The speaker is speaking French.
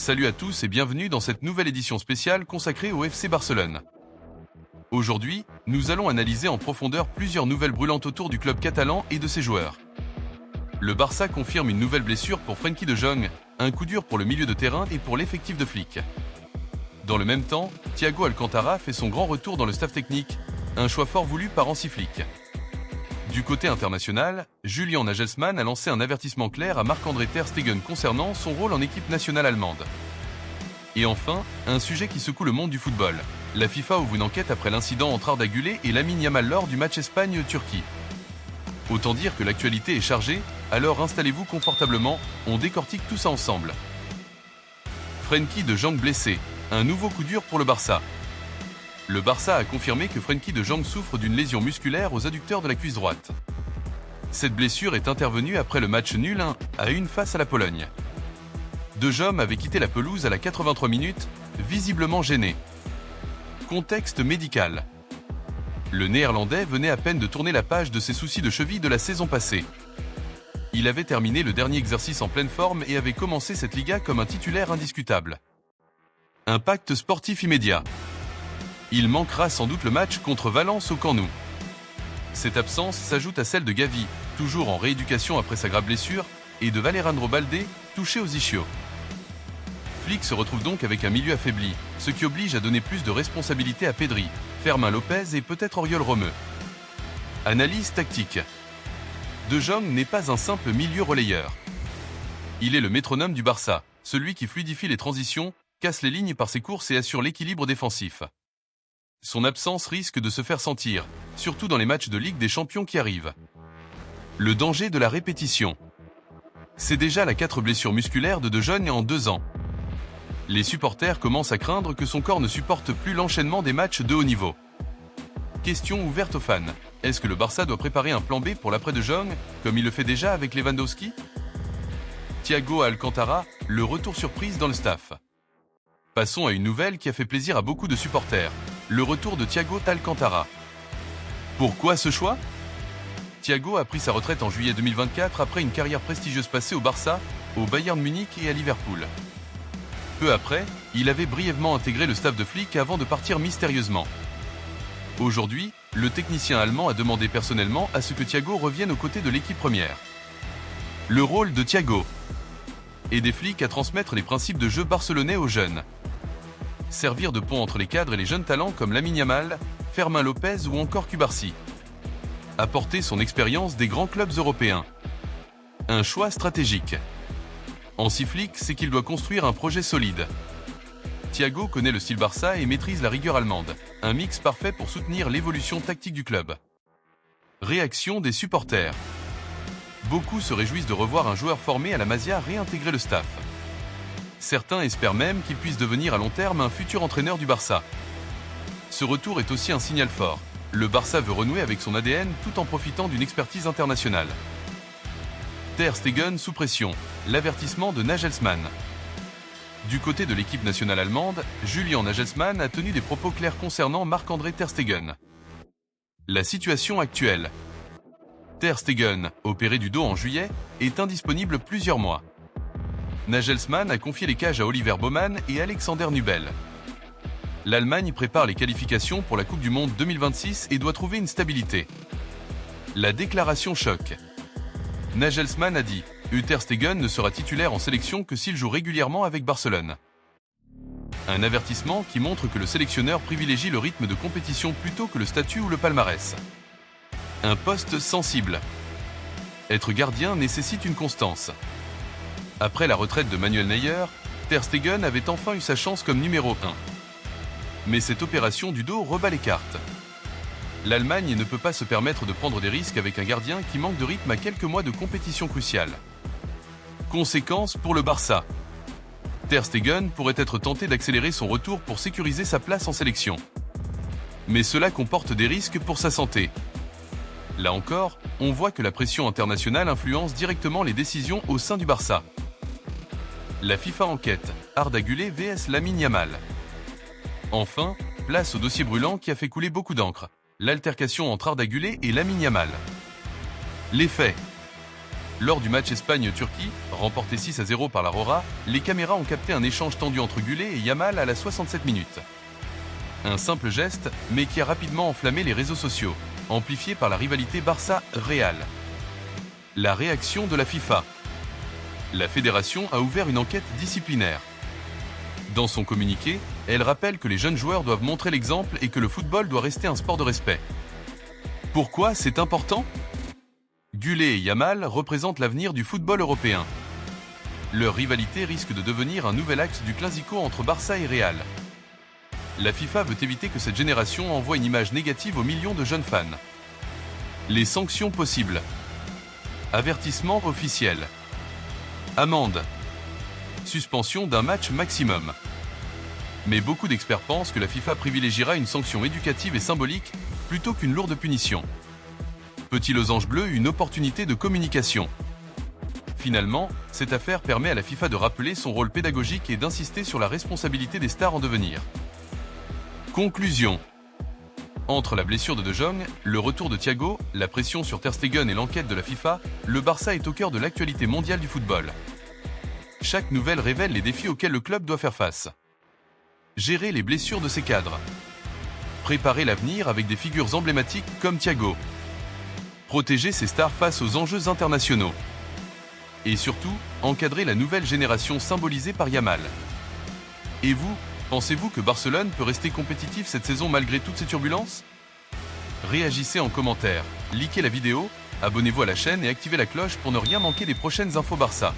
Salut à tous et bienvenue dans cette nouvelle édition spéciale consacrée au FC Barcelone. Aujourd'hui, nous allons analyser en profondeur plusieurs nouvelles brûlantes autour du club catalan et de ses joueurs. Le Barça confirme une nouvelle blessure pour Frenkie de Jong, un coup dur pour le milieu de terrain et pour l'effectif de Flick. Dans le même temps, Thiago Alcantara fait son grand retour dans le staff technique, un choix fort voulu par Hansi Flick. Du côté international, Julian Nagelsmann a lancé un avertissement clair à Marc-André Ter Stegen concernant son rôle en équipe nationale allemande. Et enfin, un sujet qui secoue le monde du football. La FIFA ouvre une enquête après l'incident entre Arda Güler et Lamine Yamal lors du match Espagne-Turquie. Autant dire que l'actualité est chargée, alors installez-vous confortablement, on décortique tout ça ensemble. Frenkie de Jong blessé, un nouveau coup dur pour le Barça. Le Barça a confirmé que Frenkie de Jong souffre d'une lésion musculaire aux adducteurs de la cuisse droite. Cette blessure est intervenue après le match nul 1-1 face à la Pologne. De Jong avait quitté la pelouse à la 83 minutes, visiblement gêné. Contexte médical. Le Néerlandais venait à peine de tourner la page de ses soucis de cheville de la saison passée. Il avait terminé le dernier exercice en pleine forme et avait commencé cette Liga comme un titulaire indiscutable. Impact sportif immédiat. Il manquera sans doute le match contre Valence au Camp Nou. Cette absence s'ajoute à celle de Gavi, toujours en rééducation après sa grave blessure, et de Valérandro Baldé, touché aux ischios. Flick se retrouve donc avec un milieu affaibli, ce qui oblige à donner plus de responsabilités à Pedri, Fermin Lopez et peut-être Oriol Romeu. Analyse tactique. De Jong n'est pas un simple milieu relayeur. Il est le métronome du Barça, celui qui fluidifie les transitions, casse les lignes par ses courses et assure l'équilibre défensif. Son absence risque de se faire sentir, surtout dans les matchs de Ligue des Champions qui arrivent. Le danger de la répétition. C'est déjà la 4 blessures musculaires de Jong en 2 ans. Les supporters commencent à craindre que son corps ne supporte plus l'enchaînement des matchs de haut niveau. Question ouverte aux fans. Est-ce que le Barça doit préparer un plan B pour l'après de Jong, comme il le fait déjà avec Lewandowski? Thiago Alcantara, le retour surprise dans le staff. Passons à une nouvelle qui a fait plaisir à beaucoup de supporters. Le retour de Thiago Alcantara. Pourquoi ce choix? Thiago a pris sa retraite en juillet 2024 après une carrière prestigieuse passée au Barça, au Bayern Munich et à Liverpool. Peu après, il avait brièvement intégré le staff de Flick avant de partir mystérieusement. Aujourd'hui, le technicien allemand a demandé personnellement à ce que Thiago revienne aux côtés de l'équipe première. Le rôle de Thiago. Aider Flick à transmettre les principes de jeu barcelonais aux jeunes. Servir de pont entre les cadres et les jeunes talents comme Lamine Yamal, Fermin Lopez ou encore Cubarsí. Apporter son expérience des grands clubs européens. Un choix stratégique. Hansi Flick sait qu'il doit construire un projet solide. Thiago connaît le style Barça et maîtrise la rigueur allemande, un mix parfait pour soutenir l'évolution tactique du club. Réaction des supporters. Beaucoup se réjouissent de revoir un joueur formé à la Masia réintégrer le staff. Certains espèrent même qu'il puisse devenir à long terme un futur entraîneur du Barça. Ce retour est aussi un signal fort. Le Barça veut renouer avec son ADN tout en profitant d'une expertise internationale. Ter Stegen sous pression, l'avertissement de Nagelsmann. Du côté de l'équipe nationale allemande, Julian Nagelsmann a tenu des propos clairs concernant Marc-André Ter Stegen. La situation actuelle. Ter Stegen, opéré du dos en juillet, est indisponible plusieurs mois. Nagelsmann a confié les cages à Oliver Baumann et Alexander Nubel. L'Allemagne prépare les qualifications pour la Coupe du Monde 2026 et doit trouver une stabilité. La déclaration choc. Nagelsmann a dit « Ter Stegen ne sera titulaire en sélection que s'il joue régulièrement avec Barcelone ». Un avertissement qui montre que le sélectionneur privilégie le rythme de compétition plutôt que le statut ou le palmarès. Un poste sensible. Être gardien nécessite une constance. Après la retraite de Manuel Neuer, Ter Stegen avait enfin eu sa chance comme numéro 1. Mais cette opération du dos rebat les cartes. L'Allemagne ne peut pas se permettre de prendre des risques avec un gardien qui manque de rythme à quelques mois de compétition cruciale. Conséquence pour le Barça. Ter Stegen pourrait être tenté d'accélérer son retour pour sécuriser sa place en sélection. Mais cela comporte des risques pour sa santé. Là encore, on voit que la pression internationale influence directement les décisions au sein du Barça. La FIFA enquête, Arda Güler vs Lamine Yamal. Enfin, place au dossier brûlant qui a fait couler beaucoup d'encre, l'altercation entre Arda Güler et Lamine Yamal. Les faits. Lors du match Espagne-Turquie, remporté 6-0 par la Rora, les caméras ont capté un échange tendu entre Gullet et Yamal à la 67 minutes. Un simple geste, mais qui a rapidement enflammé les réseaux sociaux, amplifié par la rivalité Barça-Real. La réaction de la FIFA. La fédération a ouvert une enquête disciplinaire. Dans son communiqué, elle rappelle que les jeunes joueurs doivent montrer l'exemple et que le football doit rester un sport de respect. Pourquoi c'est important ? Gullet et Yamal représentent l'avenir du football européen. Leur rivalité risque de devenir un nouvel axe du classico entre Barça et Real. La FIFA veut éviter que cette génération envoie une image négative aux millions de jeunes fans. Les sanctions possibles. Avertissement officiel. Amende. Suspension d'un match maximum. Mais beaucoup d'experts pensent que la FIFA privilégiera une sanction éducative et symbolique plutôt qu'une lourde punition. Petit losange bleu, une opportunité de communication. Finalement, cette affaire permet à la FIFA de rappeler son rôle pédagogique et d'insister sur la responsabilité des stars en devenir. Conclusion. Entre la blessure de De Jong, le retour de Thiago, la pression sur Ter Stegen et l'enquête de la FIFA, le Barça est au cœur de l'actualité mondiale du football. Chaque nouvelle révèle les défis auxquels le club doit faire face. Gérer les blessures de ses cadres. Préparer l'avenir avec des figures emblématiques comme Thiago. Protéger ses stars face aux enjeux internationaux. Et surtout, encadrer la nouvelle génération symbolisée par Yamal. Et vous, pensez-vous que Barcelone peut rester compétitif cette saison malgré toutes ces turbulences ? Réagissez en commentaire, likez la vidéo, abonnez-vous à la chaîne et activez la cloche pour ne rien manquer des prochaines infos Barça.